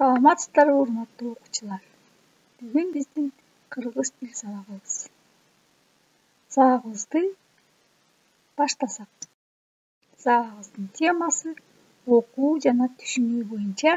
Саламатсыздарбы, урматтуу окуучулар. Бүгүн биздин кыргыз тил сабагыбызды баштасак. Сабагыбыздын темасы окуу жана түшүнүү боюнча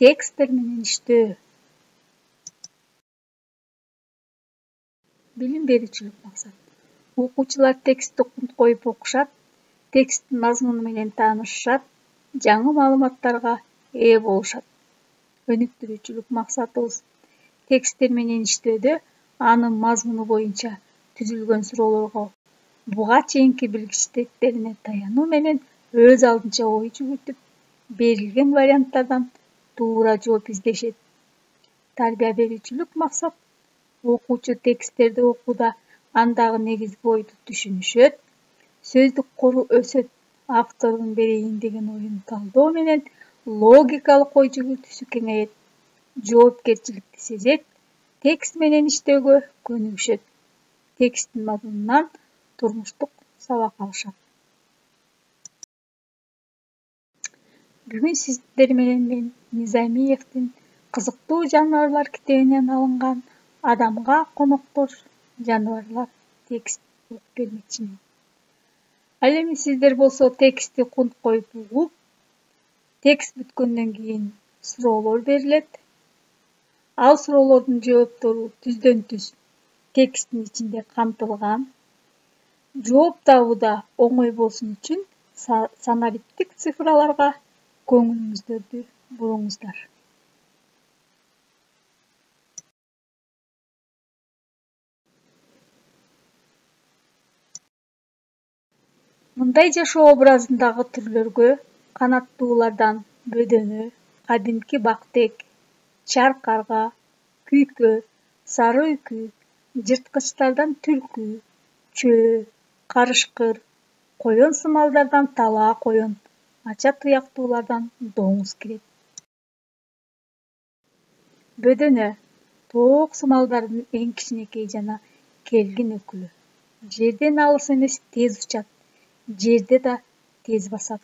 тексттер менен иштөө. Билим берүүчүлүк максат. Окуучулар текстти коюп окушат, тексттин мазмуну менен таанышышат, жаңы маалыматтарга ээ болушат. Өнүктүрүүчүлүк максатыбыз тексттер менен иштөөдө анын мазмуну боюнча түзүлгөн суроолорго буга чейинки билгичтиктерине таянуу менен өз алдынча ой жүгүртүп, берилген варианттардан туура жооп издешет. Тарбия берүүчүлүк максат окуучу тексттерди окууда андагы негизги ойду түшүнүшөт, сөздүк кору өсөт, автордун берейин деген оюн талдоо менен логикалык ой жүгүртүүсү кеңейет, жоопкерчиликти сезет, текст менен иштөөгө көнүгүшөт, тексттин мазмунунан турмуштук сабак алышат. Бүгүн сиздер менен мен Низамиевдин «Кызыктуу жаныбарлар» китебинен алынган «Адамга коноктош жаныбарлар» текст окуп бермекчимин. Ал эми сиздер болсо текстти кунт коюп угуп, текст бүткөндөн кийин суроолор берилет. Ал суроолордун жооптору түздөн-түз тексттин ичинде камтылган. Жооп табууда оңой болсун үчүн санариптик цифраларга көңүлүңүздөрдү буруңуздар. Мындай жашоо образындагы түрлөргө канаттуулардан бөдөнө, кадимки бактек, чар карга, күйкө, сары үкү, жырткычтардан түлкү, чөө, карышкыр, коён сымалдардан талаа коён, ача тыяктуулардан доңуз кирет. Бөдөнө тоок сымалдардын эң кичинекей жана келгин өкүлү. Жерден алыс эмес тез учат, жерде да тез басат.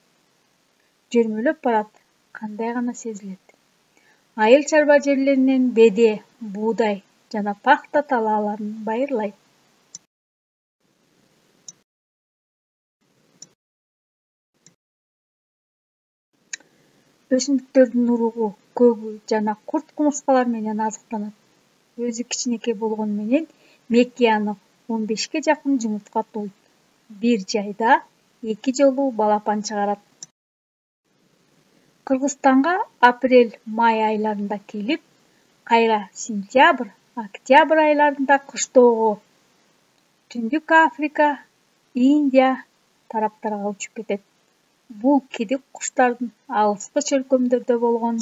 Жөрмөлөп барат, кандай гана сезилет. Айыл чарба жерлеринен беде, буудай жана пахта талааларын байырлайт. Өсүмдүктөрдүн уругу, көгү жана курт-кумурскалар менен азыктанат. Өзү кичинекей болгону менен меки аны 15ке жакын жумуртка тоойт. Бир жайда 2 жолу балапан чыгарат. Кыргызстанга апрель-май айларында келип, кайра сентябрь-октябрь айларында кыштоого Түндүк Африка, Индия тараптарга учуп кетет. Бул кидик куштардын алыскы чөлкөмдөрдө болгон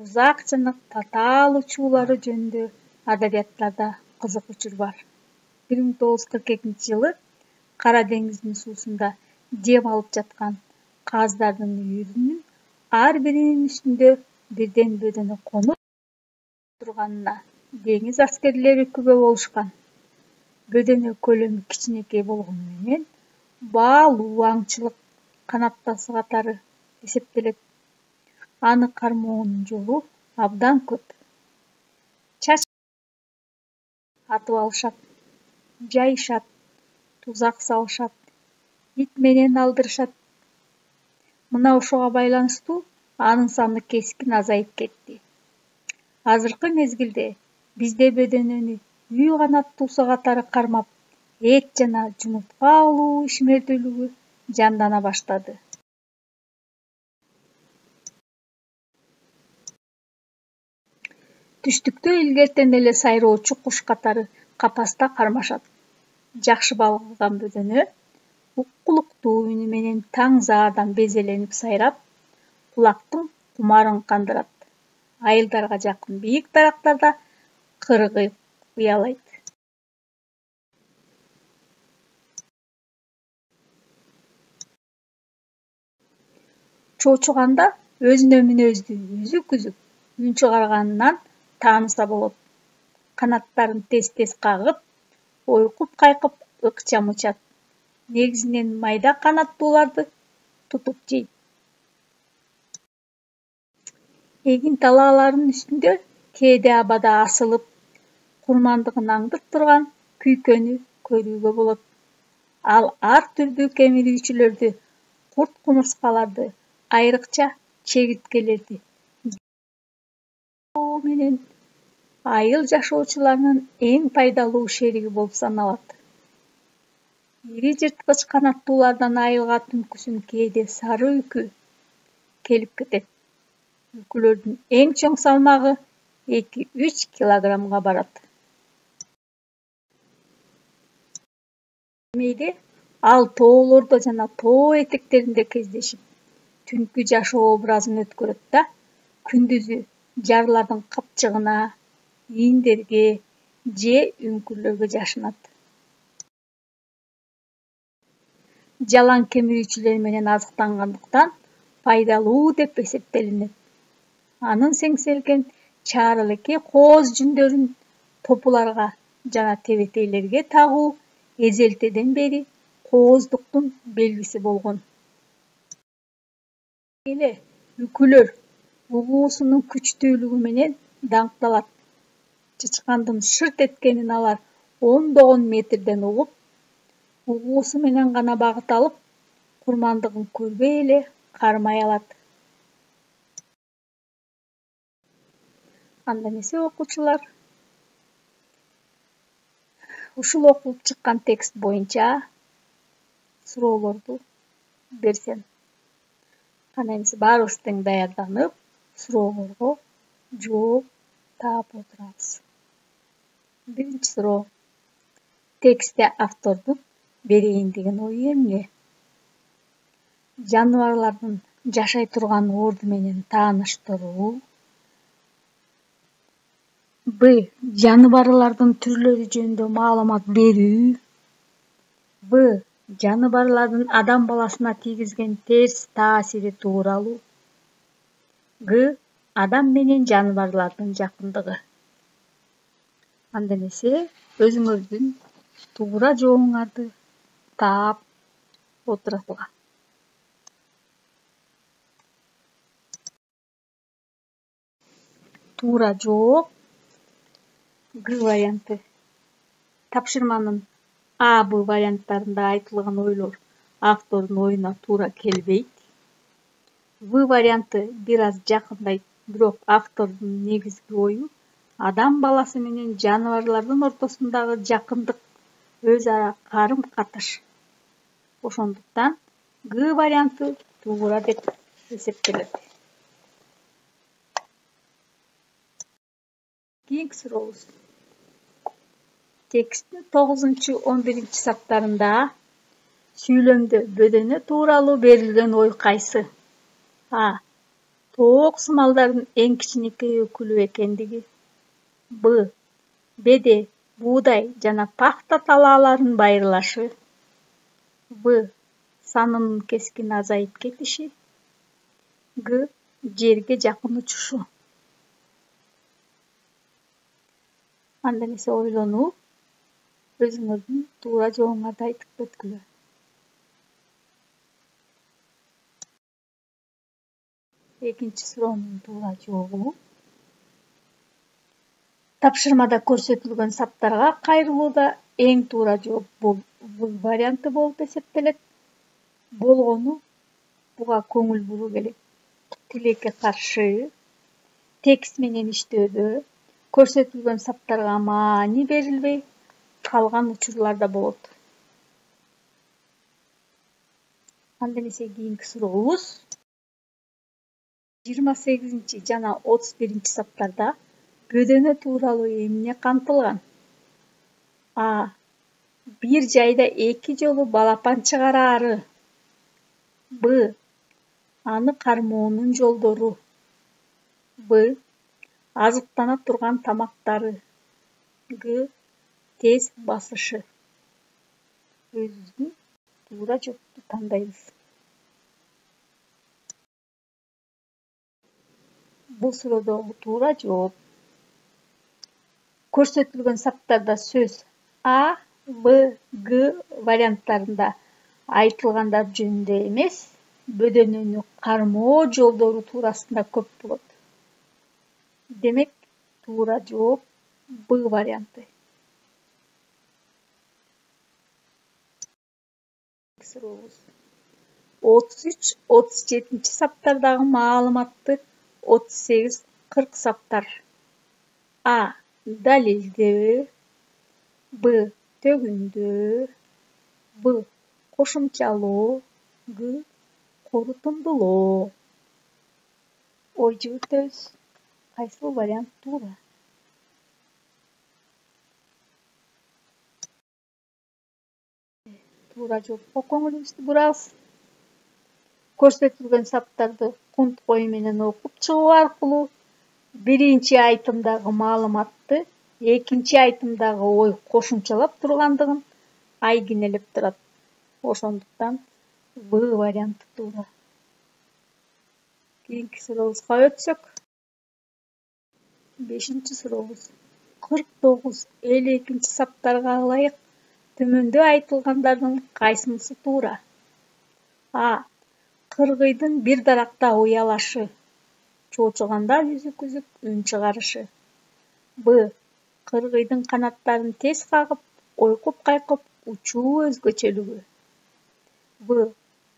узак жана татаал учуулары жөнүндө адабияттарда кызык учур бар. 1942-жылы Кара деңиздин суусунда дем алып жаткан каздардын үйүрүнүн ар биринин үстүндө бирден бөдөнө конуп турганына деңиз аскерлери күбө болушкан. Бөдөнө көлөмү кичинекей болгону менен баалуу аңчылык канаттасы катары эсептелет. Аны кармоонун жолу абдан көп. Атып алышат, жайышат, тузак салышат, ит менен алдырышат. Мына ошого байланыштуу анын саны кескин азайып кетти. Азыркы мезгилде бизде бөдөнөнү үй канаттуусу катары кармап, эт жана жумуртка алуу ишмердүүлүгү жандана баштады. Түштүктө илгертен эле сайроочу куш катары капаста кармашат. Жакшы балкыган бөдөнө уккулуктуу үнү менен таң заардан безеленип сайрап, кулактын кумарын кандырат. Айылдарга жакын бийик дарактарда кыргыйып уялайт. Чоочуганда өзүнө мүнөздүү, үзүк-үзүк үн чыгарганынан тааныса болот. Канаттарын тез-тез кагып, ойкуп-кайкып ыкчам учат. Негизинен майда канаттууларды тутуп жейт. Эгин талааларынын үстүндө кээде абада асылып, курмандыгын аңдып турган күйкөнү көрүүгө болот. Ал ар түрдүү кемирүүчүлөрдү, курт-кумурскаларды, айрыкча чегирткелерди менен айыл жашоочуларынын эң пайдалуу шериги болуп саналат. Ири жырткыч канаттуулардан айылга түнкүсүн кээде сары үкү келип кетет. Үкүлөрдүн эң чоң салмагы 2-3 килограммга барат. Мейде ал тоолордо жана тоо этектеринде кездешип, түнкү жашоо образын өткөрөт да, күндүзү жарлардын капчыгына, ийиндерге же үңкүрлөргө жашынат. Жалаң кемирүүчүлөр менен азыктангандыктан пайдалуу деп эсептелинет. Анын сеңселген чаарылеке кооз жүндөрүн топуларга жана тебетейлерге тагуу эзелтеден бери кооздуктун белгиси болгон. Эле үкүлөр угуусунун күчтүүлүгү менен даңкталат. Чычкандын шырт эткенин алар ондогон метрден угуп, угуусу менен гана багыт алып, курмандыгын көрбөй эле кармай алат. Анда эмесе окуучулар, ушул окулуп чыккан текст боюнча суроолорду берсем. Анда эмесе баарыбыз тең даярданып, суроолорго жооп таап отурабыз. Биринчи суроо. Текстте автордун берейин деген ою эмне? Жаныбарлардын жашай турган орду менен тааныштыруу. Б. Жаныбарлардын түрлөрү жөнүндө маалымат берүү. В. Жаныбарлардын адам баласына тийгизген терс таасири тууралуу. Г. Адам менен жаныбарлардын жакындыгы. Анда эмесе өзүңөрдүн туура жообуңарды таап отурасызга. Туура жооп Г варианты. Тапшырманын А, Б варианттарында айтылган ойлор автордун оюна туура келбейт. В варианты бир аз жакындайт, бирок автордун негизги ою адам баласы менен жаныбарлардын ортосундагы жакындык, өз ара карым-катыш. Ошондуктан Г варианты туура деп эсептелет. Кийинки сурообуз. Тексттин 9-11 саптарында сүйлөмдө бөдөнө тууралуу берилген ой кайсы? А. Тоок сымалдардын эң кичинекей өкүлү экендиги. Б. Беде, буудай жана пахта талааларынын байырылышы. В. Санынын кескин азайып кетиши. Г. Жерге жакын учушу. Анда эмесе ойлонуп, өзүңөрдүн туура жообуңарды айтып өткүлө. Экинчи суроонун туура жообу. Тапшырмада көрсөтүлгөн саптарга кайрылууда эң туура жооп бул В варианты болуп эсептелет. Болгону буга көңүл буруу керек. Тилекке каршы, текст менен иштөөдө көрсөтүлгөн саптарга маани берилбей калган учурлар да болот. Анда эмесе кийинки сурообуз. 28 жана 31 саптарда бөдөнө тууралуу эмне камтылган? А. Бир жайда 2 жолу балапан чыгараары. Б. Аны кармоонун жолдору. В. Азыктана турган тамактары. Г. Тез басышы. Өзүбүздүн туура жоопту тандайбыз. Бул суроодогу туура жооп. Көрсөтүлгөн саптарда сөз А, Б, Г варианттарында айтылгандар жөнүндө эмес, бөдөнөнү кармоо жолдору туурасында көп болот. Demek tуура жооп Б варианты. Сурообуз. 33-37 саптардагы маалыматты 38-40 саптар. А. Далилдөө. Б. Төгүндөө. Б. Кошумчалоо. Г. Корутундулоо. Ой жүгүртөбүз. Кайсыл вариант туура? Туура жоопко көңүлүбүздү бурабыз. Көрсөтүлгөн саптарды кунт бою менен окуп чыгуу аркылуу биринчи айтымдагы маалыматты экинчи айтымдагы ой кошумчалап тургандыгын айгинелеп турат. Ошондуктан В варианты туура. Кийинки сурообузга өтсөк. 5-сурообуз. 49-52 саптарга ылайык төмөндө айтылгандардын кайсынысы туура? А. Кыргыйдын бир даракта уялашы, чоочуганда үзүк-үзүк үн чыгарышы. Б. Кыргыйдын канаттарын тез кагып, ойкуп-кайкып учуу өзгөчөлүгү. Б.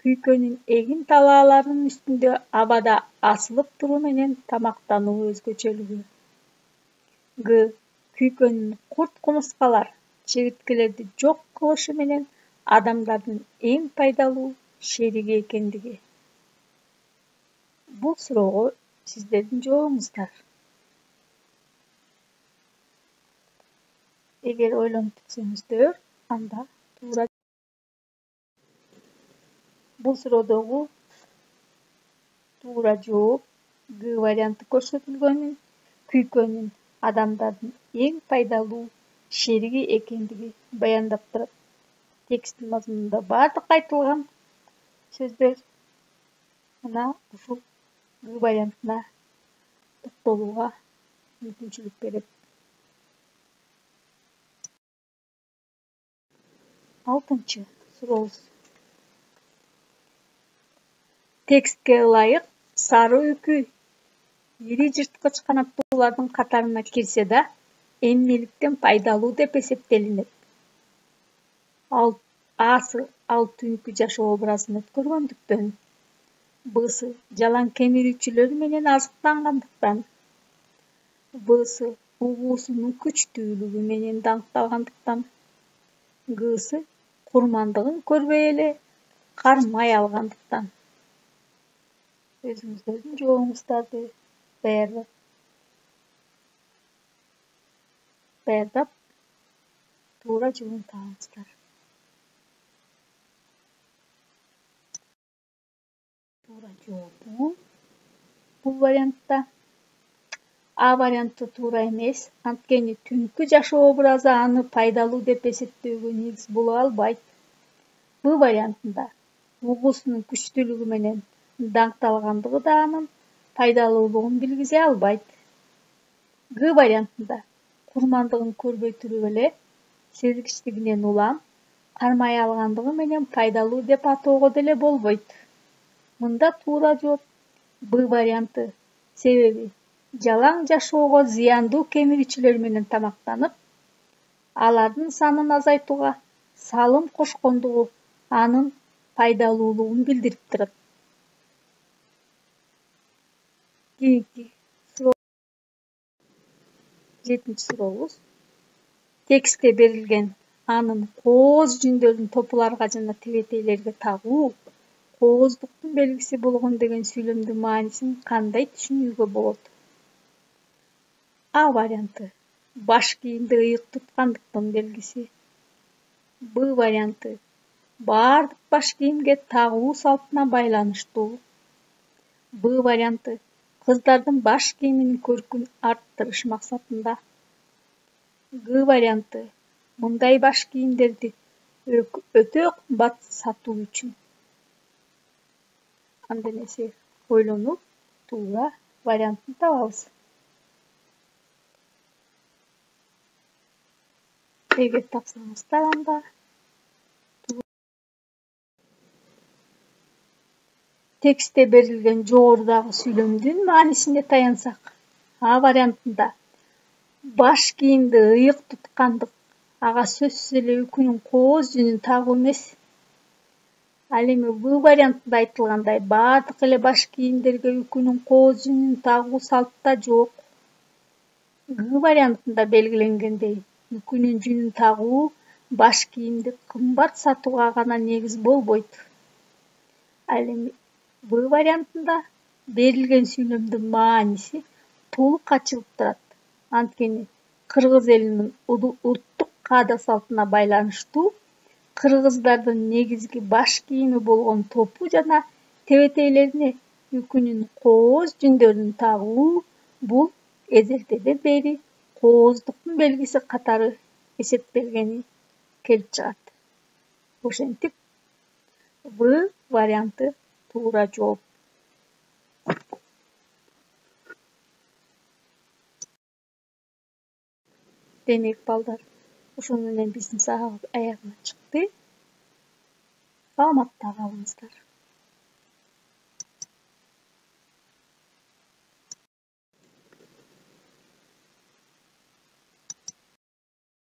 Күйкөнүн эгин талааларынын үстүндө абада асылып туруу менен тамактануу өзгөчөлүгү. Г. Күйкөнүн курт-кумурскалар, чегирткелерди жок кылышы менен адамдардын эң пайдалуу шериги экендиги. Бул суроого сиздердин жообуңуздар. Эгер ойлонуп түзсөңүздөр, анда туура. Бул суроодогу туура жооп Г варианты көрсөтүлгөнүн күйкөнүн адамдардын эң пайдалуу шериги экендиги баяндап турат. Тексттин мазмунунда бардык айтылган сөздөр мына ушул Г вариантына токтолууга мүмкүнчүлүк берет. 6-сурообуз. Текстке ылайык сары үкү ири жырткыч канаттуулардын катарына кирсе да, эмнеликтен пайдалуу деп эсептелинет? Асы алты үңкү жашоо образын өткөргөндүктөн. Бсы жалаң кемирүүчүлөр менен азыктангандыктан. Бсы угуусунун күчтүүлүгү менен даңкталгандыктан. Гсы курмандыгын көрбөй эле кармай алгандыктан. Өзүңүздөрдүн жообуңуздарды даярдап туура жообун табыңыздар. Туура жообу бул вариантта А варианты туура эмес, анткени түнкү жашоо образы аны пайдалуу деп эсептөөгө негиз боло албайт. Б вариантында угуусунун күчтүүлүгү менен даңкталгандыгы да анын пайдалуулугун билгизе албайт. Г вариантында курмандыгын көрбөй туруп эле сезгичтигинен улам кармай алгандыгы менен пайдалуу деп атоого деле болбойт. Мында туура жооп Б варианты. Себеби жалаң жашоого зыяндуу кемирүүчүлөр менен тамактанып, алардын санын азайтууга салым кошкондугу анын пайдалуулугун билдирип турат. Кийинки суроо. 7-сурообуз. Текстте берилген анын кооз жүндөрүн топуларга жана тебетейлерге тагуу кооздуктун белгиси болгон деген сүйлөмдүн маанисин кандай түшүнүүгө болот? А варианты. Баш кийимди ыйык туткандыктын белгиси. Б варианты. Бардык баш кийимге тагуу салтына байланыштуу. Б варианты. Кыздардын баш кийиминин көркүн арттырыш максатында. Г варианты. Мындай баш кийимдерди өтө кымбат сатуу үчүн. Анда эмесе ойлонуп, туура вариантын табабыз. Эгер тапсаңыздар, анда текстте берилген жогорудагы сүйлөмдүн маанисине таянсак, А вариантында баш кийимди ыйык туткандык ага сөзсүз эле үкүнүн кооз жүнүн тагуу эмес. Ал эми В вариантында айтылгандай баардык эле баш кийимдерге үкүнүн кооз жүнүн тагуу салтта жок. Г вариантында белгиленгендей үкүнүн жүнүн тагуу баш кийимди кымбат сатууга гана негиз болбойт. Ал эми В вариантында берилген сүйлөмдүн мааниси толук ачылып турат. Анткени кыргыз элинин улуттук каада салтына байланыштуу кыргыздардын негизги баш кийими болгон топу жана тебетейлерине үкүнүн кооз жүндөрүн тагуу бул эзелдеден бери кооздуктун белгиси катары эсептелгени келип чыгат. Ошентип В варианты туура жооп. Демек балдар, ошону менен биздин сабак аягына чыкты. Саламатта калыңыздар.